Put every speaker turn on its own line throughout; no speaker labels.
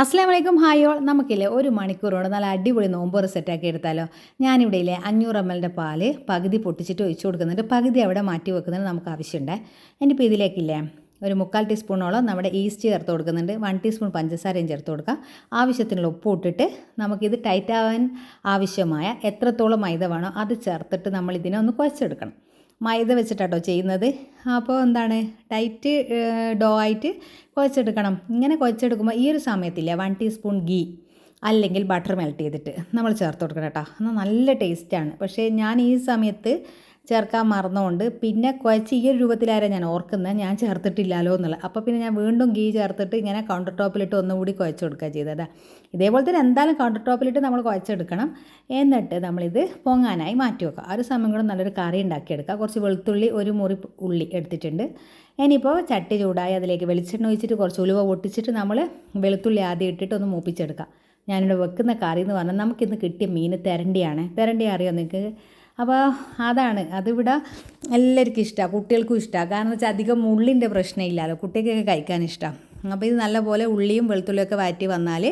അസ്സലാമു അലൈക്കും hi all. നമുക്കില്ലേ ഒരു മണിക്കൂറോടെ നല്ല അടിപൊളി നോമ്പോറ് സെറ്റാക്കി എടുത്താലോ. ഞാനിവിടെ ഇല്ലേ 500 ml പാല് പകുതി പൊട്ടിച്ചിട്ട് ഒഴിച്ചു കൊടുക്കുന്നുണ്ട്, പകുതി അവിടെ മാറ്റി വെക്കുന്നുണ്ട്, നമുക്ക് ആവശ്യമുണ്ട്. ഇനിയിപ്പോൾ ഇതിലേക്കില്ലേ ഒരു 3/4 ടീസ്പൂണോളം നമ്മുടെ ഈസ്റ്റ് ചേർത്ത് കൊടുക്കുന്നുണ്ട്, 1 ടീസ്പൂൺ പഞ്ചസാരയും ചേർത്ത് കൊടുക്കാം. ആവശ്യത്തിനുള്ള ഉപ്പ് ഇട്ടിട്ട് നമുക്കിത് ടൈറ്റ് ആവാൻ ആവശ്യമായ എത്രത്തോളം മൈദ വേണോ അത് ചേർത്തിട്ട് നമ്മൾ ഇതിനെ ഒന്ന് കുഴച്ചെടുക്കണം. മൈദ വെച്ചിട്ടാട്ടോ ചെയ്യുന്നത്. അപ്പോൾ എന്താണ് ടൈറ്റ് ഡോ ആയിട്ട് കുഴച്ചെടുക്കണം. ഇങ്ങനെ കുഴച്ചെടുക്കുമ്പോൾ ഈ ഒരു സമയത്തില്ല 1 ടീസ്പൂൺ ഗീ അല്ലെങ്കിൽ ബട്ടർ മെൽറ്റ് ചെയ്തിട്ട് നമ്മൾ ചേർത്ത് കൊടുക്കണം കേട്ടോ. എന്നാൽ നല്ല ടേസ്റ്റാണ്. പക്ഷേ ഞാൻ ഈ സമയത്ത് ചേർക്കാൻ മറന്നുകൊണ്ട് പിന്നെ കുഴച്ച് ഈ ഒരു രൂപത്തിലായിരുന്നു ഞാൻ ഓർക്കുന്നത്, ഞാൻ ചേർത്തിട്ടില്ലല്ലോ എന്നുള്ളത്. അപ്പോൾ പിന്നെ ഞാൻ വീണ്ടും ഗീ ചേർത്തിട്ട് ഇങ്ങനെ കൗണ്ടർ ടോപ്പിലിട്ട് ഒന്നുകൂടി കുഴച്ച് കൊടുക്കുക ചെയ്തത്. ഇതേപോലെ തന്നെ എന്തായാലും കൗണ്ടർ ടോപ്പിലിട്ട് നമ്മൾ കുഴച്ചെടുക്കണം. എന്നിട്ട് നമ്മളിത് പൊങ്ങാനായി മാറ്റി വെക്കുക. ആ ഒരു സമയം കൂടെ നല്ലൊരു കറി ഉണ്ടാക്കിയെടുക്കുക. കുറച്ച് വെളുത്തുള്ളി, ഒരു മുറി ഉള്ളി എടുത്തിട്ടുണ്ട്. ഇനിയിപ്പോൾ ചട്ടി ചൂടായി അതിലേക്ക് വെളിച്ചെണ്ണ ഒഴിച്ചിട്ട് കുറച്ച് ഉലുവ പൊട്ടിച്ചിട്ട് നമ്മൾ വെളുത്തുള്ളി ആദ്യം ഇട്ടിട്ട് ഒന്ന് മൂപ്പിച്ചെടുക്കുക. ഞാനിവിടെ വെക്കുന്ന കറി എന്ന് പറഞ്ഞാൽ നമുക്കിന്ന് കിട്ടിയ മീൻ തെരണ്ടിയാണ്. തെരണ്ടി അറിയാമോ നിങ്ങൾക്ക്? അപ്പോൾ അതിവിടെ എല്ലാവർക്കും ഇഷ്ടമാണ്, കുട്ടികൾക്കും ഇഷ്ടമാണ്. കാരണം എന്ന് വെച്ചാൽ അധികം മുള്ളിൻ്റെ പ്രശ്നമില്ലല്ലോ, കുട്ടികൾക്കൊക്കെ കഴിക്കാൻ ഇഷ്ടമാണ്. അപ്പോൾ ഇത് നല്ലപോലെ ഉള്ളിയും വെളുത്തുള്ളിയൊക്കെ വഴറ്റി വന്നാൽ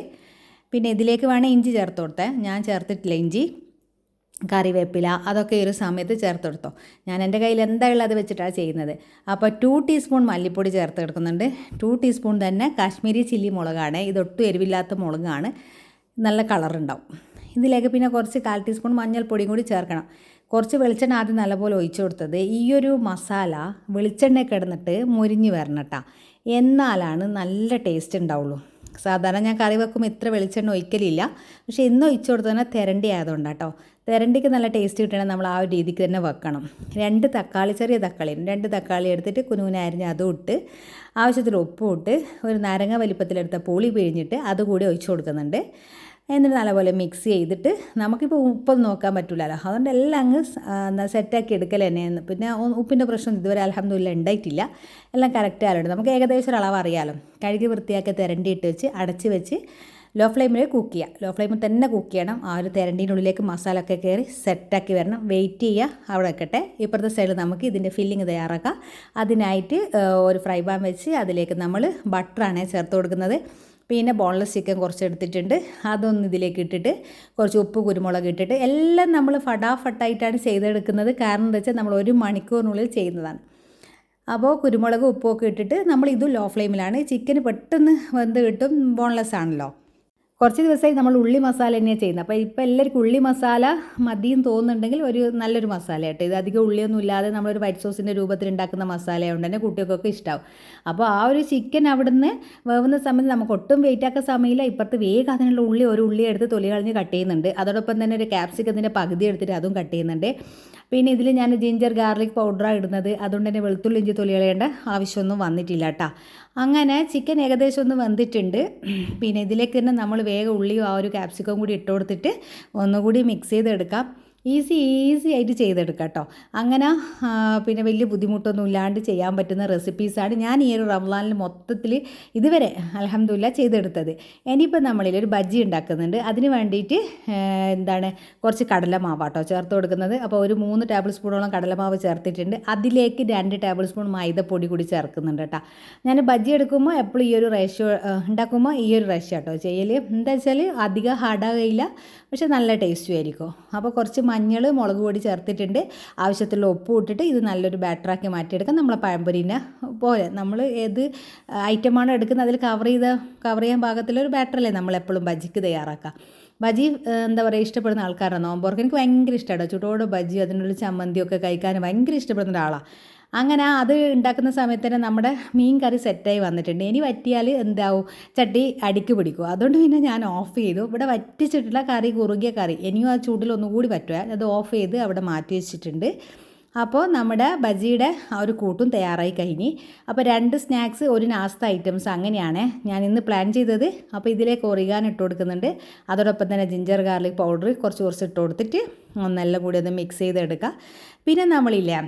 പിന്നെ ഇതിലേക്ക് വേണേൽ ഇഞ്ചി ചേർത്ത് കൊടുത്തേ. ഞാൻ ചേർത്തിട്ടില്ല ഇഞ്ചി, കറിവേപ്പില അതൊക്കെ ഈ ഒരു സമയത്ത് ചേർത്ത് കൊടുത്തോ. ഞാൻ എൻ്റെ കയ്യിൽ എന്തായാലും അത് വെച്ചിട്ടാണ് ചെയ്യുന്നത്. അപ്പോൾ 2 ടീസ്പൂൺ മല്ലിപ്പൊടി ചേർത്ത് എടുക്കുന്നുണ്ട്. 2 ടീസ്പൂൺ തന്നെ കാശ്മീരി ചില്ലി മുളകാണ്. ഇതൊട്ടും എരിവില്ലാത്ത മുളകാണ്, നല്ല കളറുണ്ടാവും. ഇതിലേക്ക് പിന്നെ കുറച്ച് 1/4 ടീസ്പൂൺ മഞ്ഞൾപ്പൊടിയും കൂടി ചേർക്കണം. കുറച്ച് വെളിച്ചെണ്ണ ആദ്യം നല്ലപോലെ ഒഴിച്ചു കൊടുത്തത്. ഈ ഒരു മസാല വെളിച്ചെണ്ണ കിടന്നിട്ട് മുരിഞ്ഞ് വരണം കേട്ടോ, എന്നാലാണ് നല്ല ടേസ്റ്റ് ഉണ്ടാവുള്ളൂ. സാധാരണ ഞാൻ കറി വെക്കുമ്പോൾ ഇത്ര വെളിച്ചെണ്ണ ഒഴിക്കലില്ല, പക്ഷേ ഇന്ന് ഒഴിച്ചു കൊടുത്തത് തന്നെ തെരണ്ടി ആയതുകൊണ്ടാണ് കേട്ടോ. തെരണ്ടിക്ക് നല്ല ടേസ്റ്റ് കിട്ടണമെങ്കിൽ നമ്മൾ ആ ഒരു രീതിക്ക് തന്നെ വെക്കണം. 2 തക്കാളി, ചെറിയ തക്കാളി 2 തക്കാളി എടുത്തിട്ട് കുനുകുന അരിഞ്ഞ് അതും ഇട്ട് ആവശ്യത്തിൽ ഉപ്പും ഇട്ട് ഒരു നാരങ്ങ വലിപ്പത്തിലെടുത്ത പുളി പിഴിഞ്ഞിട്ട് അതുകൂടി ഒഴിച്ചു കൊടുക്കുന്നുണ്ട്. എന്നിട്ട് നല്ലപോലെ മിക്സ് ചെയ്തിട്ട് നമുക്കിപ്പോൾ ഉപ്പൊന്നും നോക്കാൻ പറ്റില്ലല്ലോ, അതുകൊണ്ട് എല്ലാം അങ്ങ് സെറ്റാക്കി എടുക്കൽ തന്നെയാണ്. പിന്നെ ഉപ്പിൻ്റെ പ്രശ്നം ഇതുവരെ അൽഹംദുലില്ലാ ഉണ്ടായിട്ടില്ല, എല്ലാം കറക്റ്റ് ആയാലുണ്ട്. നമുക്ക് ഏകദേശം ഒരു അളവ് അറിയാമല്ലോ. കഴുകി വൃത്തിയാക്കി തിരണ്ടിയിട്ട് വെച്ച് അടച്ച് വെച്ച് ലോ ഫ്ലെയിമിൽ കുക്ക് ചെയ്യുക. ലോ ഫ്ലെയിമിൽ തന്നെ കുക്ക് ചെയ്യണം. ആ ഒരു തിരണ്ടീൻ്റെ ഉള്ളിലേക്ക് മസാല ഒക്കെ കയറി സെറ്റാക്കി വരണം. വെയിറ്റ് ചെയ്യുക, അവിടെ വെക്കട്ടെ. ഇപ്പുറത്തെ സൈഡിൽ നമുക്ക് ഇതിൻ്റെ ഫില്ലിങ് തയ്യാറാക്കാം. അതിനായിട്ട് ഒരു ഫ്രൈ പാൻ വെച്ച് അതിലേക്ക് നമ്മൾ ബട്ടറാണ് ചേർത്ത് കൊടുക്കുന്നത്. പിന്നെ ബോൺലെസ് ചിക്കൻ കുറച്ച് എടുത്തിട്ടുണ്ട്, അതൊന്ന് ഇതിലേക്ക് ഇട്ടിട്ട് കുറച്ച് ഉപ്പ് കുരുമുളക് ഇട്ടിട്ട് എല്ലാം നമ്മൾ ഫട്ടാഫട്ടായിട്ടാണ് ചെയ്തെടുക്കുന്നത്. കാരണം എന്താ വെച്ചാൽ നമ്മൾ 1 മണിക്കൂറിനുള്ളിൽ ചെയ്യുന്നതാണ്. അപ്പോൾ കുരുമുളക് ഉപ്പൊക്കെ ഇട്ടിട്ട് നമ്മൾ ഇതും ലോ ഫ്ലെയിമിലാണ്. ചിക്കന് പെട്ടെന്ന് വെന്ത് കിട്ടും, ബോൺലെസ് ആണല്ലോ. കുറച്ച് ദിവസമായി നമ്മൾ ഉള്ളി മസാല തന്നെയാണ് ചെയ്യുന്നത്. അപ്പോൾ ഇപ്പോൾ എല്ലാവർക്കും ഉള്ളി മസാല മതിയും തോന്നുന്നുണ്ടെങ്കിൽ ഒരു നല്ലൊരു മസാല കേട്ടോ. ഇത് അധികം ഉള്ളിയൊന്നും ഇല്ലാതെ നമ്മളൊരു വൈറ്റ് സോസിൻ്റെ രൂപത്തിൽ ഉണ്ടാക്കുന്ന മസാലയുണ്ട് തന്നെ കുട്ടികൾക്കൊക്കെ ഇഷ്ടമാവും. അപ്പോൾ ആ ഒരു ചിക്കൻ അവിടുന്ന് വേവുന്ന സമയത്ത് നമുക്ക് ഒട്ടും വെയിറ്റ് ആക്കാൻ സമയമില്ല. ഇപ്പുറത്ത് വേഗം അതിനുള്ള ഒരു ഉള്ളി എടുത്ത് തൊലി കളഞ്ഞ് കട്ട് ചെയ്യുന്നുണ്ട്. അതോടൊപ്പം തന്നെ ഒരു ക്യാപ്സിക്കത്തിൻ്റെ പകുതി എടുത്തിട്ട് അതും കട്ട് ചെയ്യുന്നുണ്ട്. പിന്നെ ഇതിൽ ഞാൻ ജിഞ്ചർ ഗാർലിക് പൗഡറാണ് ഇടുന്നത്, അതുകൊണ്ട് തന്നെ വെളുത്തുള്ളി ഇഞ്ചി തൊലി കളയേണ്ട ആവശ്യമൊന്നും വന്നിട്ടില്ല കേട്ടോ. അങ്ങനെ ചിക്കൻ ഏകദേശം ഒന്ന് വെന്തിട്ടുണ്ട്. പിന്നെ ഇതിലേക്ക് തന്നെ നമ്മൾ വേഗം ഉള്ളിയും ആ ഒരു ക്യാപ്സിക്കം കൂടി ഇട്ട് കൊടുത്തിട്ട് ഒന്നുകൂടി മിക്സ് ചെയ്തെടുക്കാം. ഈസി ആയിട്ട് ചെയ്തെടുക്കാം കേട്ടോ. അങ്ങനെ പിന്നെ വലിയ ബുദ്ധിമുട്ടൊന്നും ഇല്ലാണ്ട് ചെയ്യാൻ പറ്റുന്ന റെസിപ്പീസാണ് ഞാൻ ഈ ഒരു റമളാനിൽ മൊത്തത്തിൽ ഇതുവരെ അൽഹംദുലില്ലാ ചെയ്തെടുത്തത്. ഇനിയിപ്പോൾ നമ്മളിലൊരു ബജ്ജി ഉണ്ടാക്കുന്നുണ്ട്. അതിന് വേണ്ടിയിട്ട് കുറച്ച് കടലമാവാട്ടോ ചേർത്ത് കൊടുക്കുന്നത്. അപ്പോൾ ഒരു 3 ടേബിൾ സ്പൂണോളം കടലമാവ് ചേർത്തിട്ടുണ്ട്. അതിലേക്ക് 2 ടേബിൾ സ്പൂൺ മൈദപ്പൊടി കൂടി ചേർക്കുന്നുണ്ട് കേട്ടോ. ഞാൻ ബജ്ജി എടുക്കുമ്പോൾ എപ്പോഴും ഈ ഒരു റേഷ്യോ ഉണ്ടാക്കുമ്പോൾ ഈ ഒരു റേഷ്യോ കേട്ടോ ചെയ്യൽ. എന്താ വെച്ചാൽ അധികം ഹാർഡാകില്ല, പക്ഷെ നല്ല ടേസ്റ്റും ആയിരിക്കും. അപ്പോൾ കുറച്ച് മഞ്ഞൾ, മുളക് പൊടി ചേർത്തിട്ടുണ്ട്. ആവശ്യത്തിലുള്ള ഉപ്പ് ഇട്ടിട്ട് ഇത് നല്ലൊരു ബാറ്ററാക്കി മാറ്റിയെടുക്കാം. നമ്മളെ പഴംപൊരിനെ പോലെ നമ്മൾ ഏത് ഐറ്റമാണോ എടുക്കുന്നത് അതിൽ കവർ ചെയ്യാൻ പാകത്തിലൊരു ബാറ്ററല്ലേ നമ്മളെപ്പോഴും ബജ്ജിക്ക് തയ്യാറാക്കുക. ബജ്ജി ഇഷ്ടപ്പെടുന്ന ആൾക്കാരാണ് നോമ്പോർക്ക്. എനിക്ക് ഭയങ്കര ഇഷ്ടമാണ് ചൂടോടെ ബജ്ജി, അതിനുള്ള ചമ്മന്തിയൊക്കെ കഴിക്കാൻ ഭയങ്കര ഇഷ്ടപ്പെടുന്ന ഒരാളാണ്. അങ്ങനെ അത് ഉണ്ടാക്കുന്ന സമയത്ത് തന്നെ നമ്മുടെ മീൻ കറി സെറ്റായി വന്നിട്ടുണ്ട്. ഇനി വറ്റിയാൽ എന്താവും, ചട്ടി അടിക്ക് പിടിക്കും. അതുകൊണ്ട് പിന്നെ ഞാൻ ഓഫ് ചെയ്തു. ഇവിടെ വറ്റിച്ചിട്ടുള്ള കറി, കുറുകിയ കറി, ഇനിയും ആ ചൂടിൽ ഒന്നുകൂടി പറ്റുക, അത് ഓഫ് ചെയ്ത് അവിടെ മാറ്റി വെച്ചിട്ടുണ്ട്. അപ്പോൾ നമ്മുടെ ബജിയുടെ ആ ഒരു കൂട്ടും തയ്യാറായി കഴിഞ്ഞ്. അപ്പോൾ 2 സ്നാക്സ്, ഒരു നാസ്ത ഐറ്റംസ്, അങ്ങനെയാണ് ഞാൻ ഇന്ന് പ്ലാൻ ചെയ്തത്. അപ്പോൾ ഇതിലേക്ക് ഒറിഗാനോ ഇട്ട് കൊടുക്കുന്നുണ്ട്. അതോടൊപ്പം തന്നെ ജിഞ്ചർ ഗാർലിക് പൗഡർ കുറച്ച് ഇട്ട് കൊടുത്തിട്ട് ഒന്നെല്ലാം കൂടി ഒന്ന് മിക്സ് ചെയ്തെടുക്കുക. പിന്നെ നമ്മളില്ലേ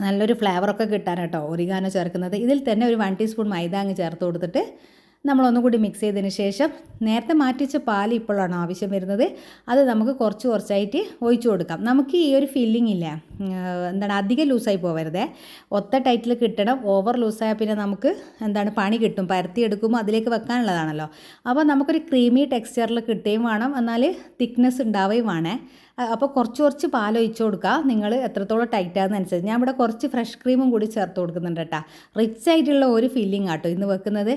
നല്ലൊരു ഫ്ലേവറൊക്കെ കിട്ടാൻ കേട്ടോ ഒറിഗാനോ ചേർക്കുന്നത്. ഇതിൽ തന്നെ ഒരു 1 ടീസ്പൂൺ മൈദ അങ്ങ് ചേർത്ത് കൊടുത്തിട്ട് നമ്മളൊന്നും കൂടി മിക്സ് ചെയ്തതിന് ശേഷം നേരത്തെ മാറ്റി വെച്ച പാൽ ഇപ്പോഴാണ് ആവശ്യം വരുന്നത്, അത് നമുക്ക് കുറച്ചായിട്ട് ഒഴിച്ചു കൊടുക്കാം. നമുക്ക് ഈ ഒരു ഫില്ലിംഗ് ഇല്ല, എന്താണ് അധികം ലൂസായി പോകരുതേ, ഒത്ത ടൈറ്റിൽ കിട്ടണം. ഓവർ ലൂസായാൽ പിന്നെ നമുക്ക് പണി കിട്ടും, പരത്തിയെടുക്കുമ്പോൾ അതിലേക്ക് വെക്കാനുള്ളതാണല്ലോ. അപ്പോൾ നമുക്കൊരു ക്രീമി ടെക്സ്ചറിൽ കിട്ടുകയും വേണം, എന്നാൽ തിക്നെസ് ഉണ്ടാവുകയും വേണേ. അപ്പോൾ കുറച്ച് പാൽ ഒഴിച്ചു കൊടുക്കുക, നിങ്ങൾ എത്രത്തോളം ടൈറ്റാകുന്നതനുസരിച്ച്. ഞാൻ ഇവിടെ കുറച്ച് ഫ്രഷ് ക്രീമും കൂടി ചേർത്ത് കൊടുക്കുന്നുണ്ട് കേട്ടോ. റിച്ച് ആയിട്ടുള്ള ഒരു ഫില്ലിംഗ് ആട്ടോ ഇന്ന് വെക്കുന്നത്.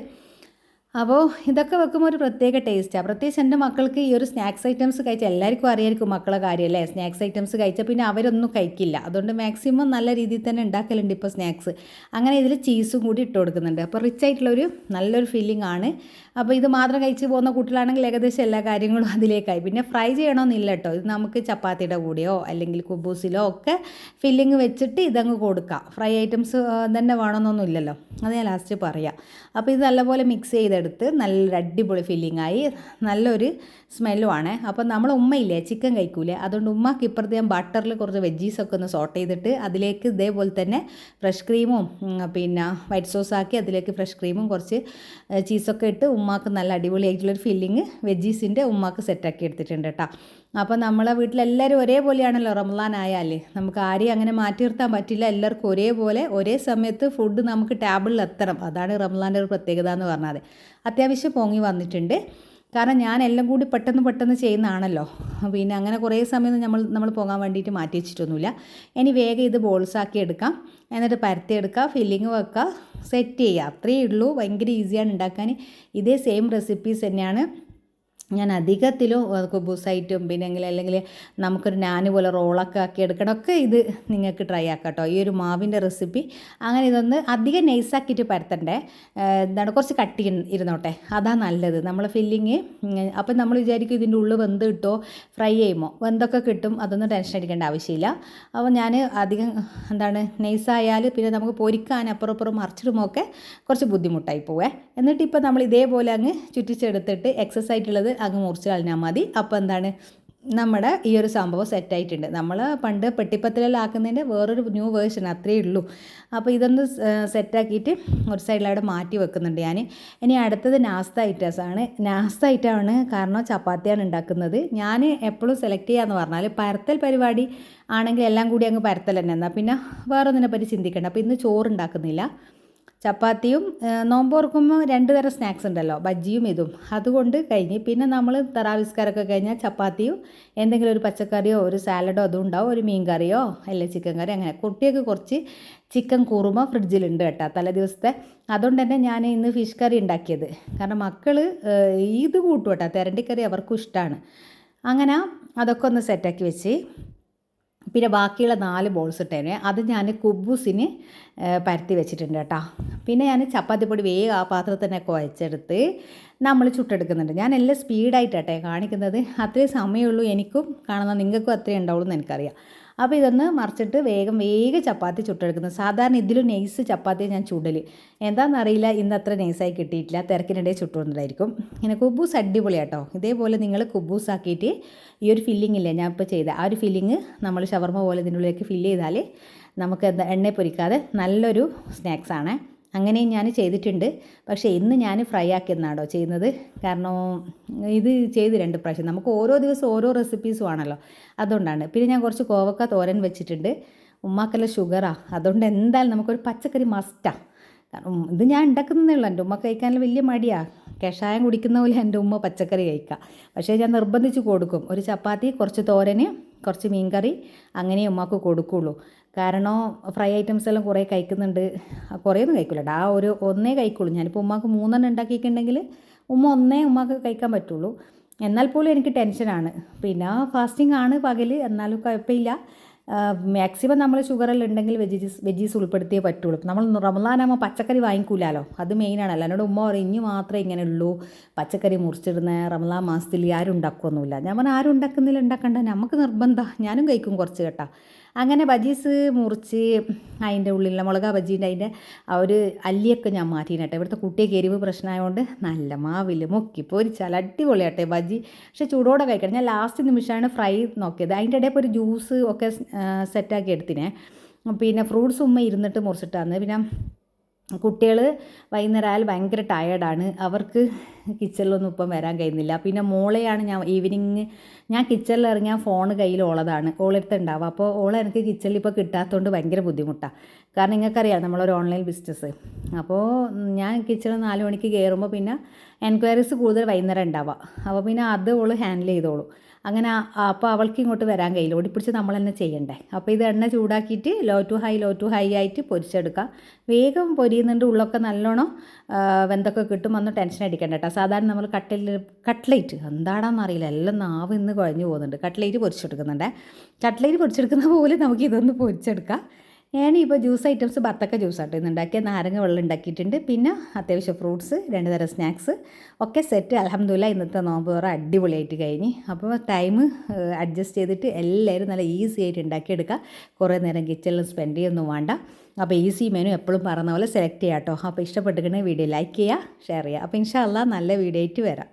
അപ്പോൾ ഇതൊക്കെ വെക്കുമ്പോൾ ഒരു പ്രത്യേക ടേസ്റ്റാണ്. പ്രത്യേകിച്ച് എൻ്റെ മക്കൾക്ക് ഈ ഒരു സ്നാക്സ് ഐറ്റംസ് കഴിച്ചാൽ, എല്ലാവർക്കും അറിയായിരിക്കും മക്കളെ കാര്യമല്ലേ, സ്നാക്സ് ഐറ്റംസ് കഴിച്ചാൽ പിന്നെ അവരൊന്നും കഴിക്കില്ല. അതുകൊണ്ട് മാക്സിമം നല്ല രീതിയിൽ തന്നെ ഉണ്ടാക്കലുണ്ട് ഇപ്പോൾ സ്നാക്സ്. അങ്ങനെ ഇതിൽ ചീസും കൂടി ഇട്ട് കൊടുക്കുന്നുണ്ട്. അപ്പോൾ റിച്ച് ആയിട്ടുള്ളൊരു നല്ലൊരു ഫീലിംഗ് ആണ്. അപ്പോൾ ഇത് മാത്രം കഴിച്ച് പോകുന്ന കുട്ടികളാണെങ്കിൽ ഏകദേശം എല്ലാ കാര്യങ്ങളും അതിലേക്കായി. പിന്നെ ഫ്രൈ ചെയ്യണമെന്നില്ല കേട്ടോ, ഇത് നമുക്ക് ചപ്പാത്തിയുടെ കൂടെയോ അല്ലെങ്കിൽ കുബൂസിലോ ഒക്കെ ഫില്ലിങ് വെച്ചിട്ട് ഇതങ്ങ് കൊടുക്കാം. ഫ്രൈ ഐറ്റംസ് തന്നെ വേണമെന്നൊന്നും ഇല്ലല്ലോ, അത് ഞാൻ ലാസ്റ്റ് പറയാം. അപ്പോൾ ഇത് നല്ലപോലെ മിക്സ് ചെയ്തെടുത്ത് നല്ലൊരു അടിപൊളി ഫില്ലിങ്ങായി, നല്ലൊരു സ്മെല്ലുമാണ്. അപ്പോൾ നമ്മൾ ഉമ്മയില്ലേ ചിക്കൻ കഴിക്കൂലേ, അതുകൊണ്ട് ഉമ്മക്ക് ഇപ്പുറത്ത് ഞാൻ ബട്ടറിൽ കുറച്ച് വെജീസൊക്കെ ഒന്ന് സോട്ട് ചെയ്തിട്ട് അതിലേക്ക് ഇതേപോലെ തന്നെ ഫ്രഷ് ക്രീമും പിന്നെ വൈറ്റ് സോസാക്കി അതിലേക്ക് ഫ്രഷ് ക്രീമും കുറച്ച് ചീസൊക്കെ ഇട്ട് ഉമ്മാക്ക് നല്ല അടിപൊളിയായിട്ടുള്ളൊരു ഫില്ലിങ് വെജീസിൻ്റെ ഉമ്മാക്ക് സെറ്റാക്കി എടുത്തിട്ടുണ്ട് കേട്ടോ. അപ്പോൾ നമ്മളെ വീട്ടിലെല്ലാവരും ഒരേപോലെയാണല്ലോ, റമളാൻ ആയാൽ നമുക്ക് ആരെയും അങ്ങനെ മാറ്റി നിർത്താൻ പറ്റില്ല. എല്ലാവർക്കും ഒരേപോലെ ഒരേ സമയത്ത് ഫുഡ് നമുക്ക് ടേബിളിൽ എത്തണം. അതാണ് റമളാൻ്റെ ഒരു പ്രത്യേകത എന്ന് പറഞ്ഞാൽ. അത്യാവശ്യം പൊങ്ങി വന്നിട്ടുണ്ട്, കാരണം ഞാൻ എല്ലാം കൂടി പെട്ടെന്ന് ചെയ്യുന്നതാണല്ലോ. പിന്നെ അങ്ങനെ കുറേ സമയം നമ്മൾ പോകാൻ വേണ്ടിയിട്ട് മാറ്റി വെച്ചിട്ടൊന്നുമില്ല. ഇനി വേഗം ഇത് ബോൾസാക്കി എടുക്കാം, എന്നിട്ട് പരത്തിയെടുക്കുക, ഫില്ലിങ് വെക്കുക, സെറ്റ് ചെയ്യുക. അത്രയേ ഉള്ളൂ, ഭയങ്കര ഈസിയാണ് ഉണ്ടാക്കാൻ. ഇതേ സെയിം റെസിപ്പീസ് തന്നെയാണ് ഞാൻ അധികത്തിലും കുബൂസായിട്ടും പിന്നെ അല്ലെങ്കിൽ നമുക്കൊരു നാന് പോലെ റോളൊക്കെ ആക്കി എടുക്കണമൊക്കെ ഇത് നിങ്ങൾക്ക് ട്രൈ ആക്കാം കേട്ടോ, ഈ ഒരു മാവിൻ്റെ റെസിപ്പി. അങ്ങനെ ഇതൊന്ന് അധികം നൈസാക്കിയിട്ട് പരത്തണ്ടേ, കുറച്ച് കട്ടി ഇരുന്നോട്ടെ, അതാ നല്ലത് നമ്മൾ ഫില്ലിങ്. അപ്പം നമ്മൾ വിചാരിക്കും ഇതിൻ്റെ ഉള്ളിൽ വെന്ത് കിട്ടുമോ, ഫ്രൈ ചെയ്യുമോ, വെന്തൊക്കെ കിട്ടും, അതൊന്നും ടെൻഷൻ അടിക്കേണ്ട ആവശ്യമില്ല. അപ്പോൾ ഞാൻ അധികം നൈസായാൽ പിന്നെ നമുക്ക് പൊരിക്കാൻ അപ്പുറം മറിച്ചിടുമൊക്കെ കുറച്ച് ബുദ്ധിമുട്ടായി പോവേ. എന്നിട്ട് ഇപ്പോൾ നമ്മൾ ഇതേപോലെ അങ്ങ് ചുറ്റിച്ചെടുത്തിട്ട് എക്സസ് ആയിട്ടുള്ളത് അങ്ങ് മുറിച്ച് കളഞ്ഞാൽ മതി. അപ്പോൾ നമ്മുടെ ഈ ഒരു സംഭവം സെറ്റായിട്ടുണ്ട്. നമ്മൾ പണ്ട് പെട്ടിപ്പത്തിലെല്ലാം ആക്കുന്നതിൻ്റെ വേറൊരു ന്യൂ വേർഷൻ അത്രയേ ഉള്ളൂ. അപ്പോൾ ഇതൊന്ന് സെറ്റാക്കിയിട്ട് ഒരു സൈഡിലവിടെ മാറ്റി വെക്കുന്നുണ്ട് ഞാൻ. ഇനി അടുത്തത് നാസ്ത ഐറ്റമാണ്, കാരണം ചപ്പാത്തിയാണ് ഉണ്ടാക്കുന്നത്. ഞാൻ എപ്പോഴും സെലക്ട് ചെയ്യാന്ന് പറഞ്ഞാൽ പരത്തൽ പരിപാടി ആണെങ്കിൽ എല്ലാം കൂടി അങ്ങ് പരത്തൽ തന്നെ, എന്നാൽ പിന്നെ വേറൊന്നിനെ പറ്റി ചിന്തിക്കേണ്ട. അപ്പോൾ ഇന്ന് ചോറുണ്ടാക്കുന്നില്ല, ചപ്പാത്തിയും നോമ്പ് തുറക്കുമ്പോൾ 2 തരം സ്നാക്സ് ഉണ്ടല്ലോ, ബജ്ജിയും ഇതും, അതുകൊണ്ട് കഴിഞ്ഞ്. പിന്നെ നമ്മൾ തറാവിസ്കാരമൊക്കെ കഴിഞ്ഞാൽ ചപ്പാത്തിയും എന്തെങ്കിലും ഒരു പച്ചക്കറിയോ ഒരു സാലഡോ അതും ഉണ്ടാവും, ഒരു മീൻ കറിയോ അല്ലെങ്കിൽ ചിക്കൻ കറി. അങ്ങനെ കുട്ടിയൊക്കെ കുറച്ച് ചിക്കൻ കുറുമ ഫ്രിഡ്ജിലുണ്ട് കേട്ടോ തലേ ദിവസത്തെ. അതുകൊണ്ട് തന്നെ ഞാൻ ഇന്ന് ഫിഷ് കറി ഉണ്ടാക്കിയത്, കാരണം മക്കൾ ഇത് കൂട്ടും കേട്ടോ, തെരണ്ടിക്കറി അവർക്കും ഇഷ്ടമാണ്. അങ്ങനെ അതൊക്കെ ഒന്ന് സെറ്റാക്കി വെച്ച് പിന്നെ ബാക്കിയുള്ള 4 ബോൾസ് ഇട്ടേനെ അത് ഞാൻ കുബൂസിന് പരത്തി വെച്ചിട്ടുണ്ട് കേട്ടോ. പിന്നെ ഞാൻ ചപ്പാത്തിപ്പൊടി വേഗം ആ പാത്രത്തിൽ തന്നെ കുഴച്ചെടുത്ത് നമ്മൾ ചുട്ടെടുക്കുന്നുണ്ട്. ഞാൻ എല്ലാം സ്പീഡായിട്ടാട്ടെ കാണിക്കുന്നത്, അത്രയും സമയമുള്ളൂ എനിക്കും കാണുന്ന നിങ്ങൾക്കും അത്രയും ഉണ്ടാവുള്ളൂ എന്ന് എനിക്കറിയാം. അപ്പോൾ ഇതൊന്ന് മറിച്ചിട്ട് വേഗം ചപ്പാത്തി ചുട്ടെടുക്കുന്നത്. സാധാരണ ഇതിലും നെയ്സ് ചപ്പാത്തി ഞാൻ ചുടൽ, എന്താണെന്നറിയില്ല ഇന്ന് അത്ര നെയ്സായി കിട്ടിയിട്ടില്ല, തിരക്കിനിടയിൽ ചുട്ടുകൊണ്ടിട്ടായിരിക്കും. ഇങ്ങനെ കുബൂസ് അടിപൊളിയാട്ടോ. ഇതേപോലെ നിങ്ങൾ കുബൂസ് ആക്കിയിട്ട് ഈ ഒരു ഫില്ലിംഗ് ഇല്ലേ ഞാൻ ഇപ്പോൾ ചെയ്ത ആ ഒരു ഫില്ലിങ് നമ്മൾ ഷവർമ പോലെ ഇതിനുള്ളിലേക്ക് ഫില്ല് ചെയ്താൽ നമുക്ക് എണ്ണ പൊരിക്കാതെ നല്ലൊരു സ്നാക്സാണ്. അങ്ങനെയും ഞാൻ ചെയ്തിട്ടുണ്ട്. പക്ഷേ ഇന്ന് ഞാൻ ഫ്രൈ ആക്കിയെന്നാണോ ചെയ്യുന്നത്, കാരണം ഇത് ചെയ്ത് 2 പ്രാവശ്യം. നമുക്ക് ഓരോ ദിവസം ഓരോ റെസിപ്പീസും ആണല്ലോ, അതുകൊണ്ടാണ്. പിന്നെ ഞാൻ കുറച്ച് കോവക്ക തോരൻ വെച്ചിട്ടുണ്ട്. ഉമ്മാക്കെല്ലാം ഷുഗറാണ്, അതുകൊണ്ട് എന്തായാലും നമുക്കൊരു പച്ചക്കറി മസ്റ്റാണ്. കാരണം ഇത് ഞാൻ ഉണ്ടാക്കുന്നതേ ഉള്ളൂ, എൻ്റെ ഉമ്മ കഴിക്കാനുള്ള വലിയ മടിയാണ്. കഷായം കുടിക്കുന്ന പോലെ എൻ്റെ ഉമ്മ പച്ചക്കറി കഴിക്കുക. പക്ഷേ ഞാൻ നിർബന്ധിച്ച് കൊടുക്കും, ഒരു ചപ്പാത്തി, കുറച്ച് തോരന്, കുറച്ച് മീൻകറി, അങ്ങനെ ഉമ്മക്ക് കൊടുക്കുകയുള്ളൂ. കാരണം ഫ്രൈ ഐറ്റംസ് എല്ലാം കുറേ കഴിക്കുന്നുണ്ട്, കുറേയൊന്നും കഴിക്കില്ല കേട്ടോ, ആ ഒന്നേ കഴിക്കുള്ളൂ. ഞാനിപ്പോൾ ഉമ്മാക്ക് 3 ഉണ്ടാക്കിയിട്ടുണ്ടെങ്കിൽ ഉമ്മക്ക് കഴിക്കാൻ പറ്റുള്ളൂ. എന്നാൽ പോലും എനിക്ക് ടെൻഷനാണ്. പിന്നെ ഫാസ്റ്റിംഗ് ആണ് പകൽ, എന്നാലും കുഴപ്പമില്ല. മാക്സിമം നമ്മൾ ഷുഗറെല്ലാം ഉണ്ടെങ്കിൽ വെജീസ് ഉൾപ്പെടുത്തിയേ പറ്റുള്ളൂ. നമ്മൾ റമളാനാകുമ്പോൾ പച്ചക്കറി വാങ്ങിക്കൂലല്ലോ, അത് മെയിനാണല്ലോ. എന്നോട് ഉമ്മ പറയും ഇനി മാത്രമേ ഇങ്ങനെ ഉള്ളൂ പച്ചക്കറി മുറിച്ചിടുന്ന റമളാൻ മാസത്തിൽ, ആരും ഉണ്ടാക്കുമൊന്നുമില്ല. ഞാൻ പറഞ്ഞാൽ ആരും ഉണ്ടാക്കുന്നില്ല, ഉണ്ടാക്കണ്ട, നമുക്ക് നിർബന്ധം, ഞാനും കഴിക്കും കുറച്ച് കേട്ടോ. അങ്ങനെ ബജീസ് മുറിച്ച് അതിൻ്റെ ഉള്ളിലുള്ള മുളകാ ബജീൻ്റെ അതിൻ്റെ ആ ഒരു അല്ലിയൊക്കെ ഞാൻ മാറ്റിയിട്ട്, ഇവിടുത്തെ കുട്ടിയൊക്കെ എരിവ് പ്രശ്നമായതുകൊണ്ട് നല്ല മാവിൽ മുക്കി പൊരിച്ചാൽ അടിപൊളിയാട്ടെ ബജി. പക്ഷേ ചൂടോടെ കഴിക്കണം. ഞാൻ ലാസ്റ്റ് നിമിഷമാണ് ഫ്രൈ നോക്കിയത്, അതിൻ്റെ ഇടയിൽ ഒരു ജ്യൂസ് ഒക്കെ സെറ്റാക്കി എടുത്തിനെ. പിന്നെ ഫ്രൂട്ട്സ് ഉമ്മ ഇരുന്നിട്ട് മുറിച്ചിട്ടാണ്. പിന്നെ കുട്ടികൾ വൈകുന്നേരം ആയാൽ ഭയങ്കര ടയേർഡാണ്. അവർക്ക് കിച്ചണിലൊന്നും ഇപ്പം വരാൻ കഴിയുന്നില്ല. പിന്നെ മോളെയാണ് ഞാൻ ഈവനിങ് ഞാൻ കിച്ചണിൽ ഇറങ്ങിയാൽ ഫോൺ കയ്യിൽ ഓളതാണ് ഓളെടുത്ത് ഉണ്ടാവുക. അപ്പോൾ ഓളെ എനിക്ക് കിച്ചണിൽ ഇപ്പോൾ കിട്ടാത്തതുകൊണ്ട് ഭയങ്കര ബുദ്ധിമുട്ടാണ്. കാരണം നിങ്ങൾക്കറിയാം നമ്മളൊരു ഓൺലൈൻ ബിസിനസ്. അപ്പോൾ ഞാൻ കിച്ചണിൽ 4 മണിക്ക് കയറുമ്പോൾ പിന്നെ എൻക്വയറീസ് കൂടുതൽ വൈകുന്നേരം ഉണ്ടാവുക. അപ്പോൾ പിന്നെ അത് ഓൾ ഹാൻഡിൽ ചെയ്തോളൂ. അങ്ങനെ അപ്പോൾ അവൾക്ക് ഇങ്ങോട്ട് വരാൻ കഴിയില്ല. ഓടിപ്പിടിച്ച് നമ്മൾ തന്നെ ചെയ്യണ്ടേ. അപ്പോൾ ഇത് എണ്ണ ചൂടാക്കിയിട്ട് ലോ ടു ഹൈ ആയിട്ട് പൊരിച്ചെടുക്കുക. വേഗം പൊരിയുന്നുണ്ട്, ഉള്ളൊക്കെ നല്ലോണം വെന്തൊക്കെ കിട്ടും. ഒന്നും ടെൻഷൻ അടിക്കണ്ട കേട്ടോ. സാധാരണ നമ്മൾ കട്ട്ലേറ്റ് എന്താണെന്ന് അറിയില്ല, എല്ലാം നാവ് ഇന്ന് കുഴഞ്ഞു പോകുന്നുണ്ട്. കട്ട്ലേറ്റ് പൊരിച്ചെടുക്കുന്നുണ്ട്. കട്ട്ലേറ്റ് പൊരിച്ചെടുക്കുന്ന പോലെ നമുക്ക് ഇതൊന്ന് പൊരിച്ചെടുക്കാം. ഞാനിപ്പോൾ ജ്യൂസ് ഐറ്റംസ് ബത്തക്ക ജ്യൂസാട്ടോ ഇന്ന് ഉണ്ടാക്കിയ, നാരങ്ങ വെള്ളം ഉണ്ടാക്കിയിട്ടുണ്ട്. പിന്നെ അത്യാവശ്യം ഫ്രൂട്ട്സ്, 2 തരം സ്നാക്സ് ഒക്കെ സെറ്റ്. അൽഹംദുലില്ലാ ഇന്നത്തെ നോമ്പ് തുറ അടിപൊളിയായിട്ട് കഴിഞ്ഞ്. അപ്പോൾ ടൈം അഡ്ജസ്റ്റ് ചെയ്തിട്ട് എല്ലാവരും നല്ല ഈസി ആയിട്ട് ഉണ്ടാക്കിയെടുക്കുക. കുറേ നേരം കിച്ചണിൽ സ്പെൻഡ് ചെയ്യൊന്നും വേണ്ട. അപ്പോൾ ഈസി മെനു എപ്പോഴും പറയുന്ന പോലെ സെലക്ട് ചെയ്യാം കേട്ടോ. അപ്പോൾ ഇഷ്ടപ്പെട്ടിട്ടുണ്ടെങ്കിൽ വീഡിയോ ലൈക്ക് ചെയ്യുക, ഷെയർ ചെയ്യുക. അപ്പോൾ ഇൻഷാ അല്ലാ നല്ല വീഡിയോ ആയിട്ട് വരാം.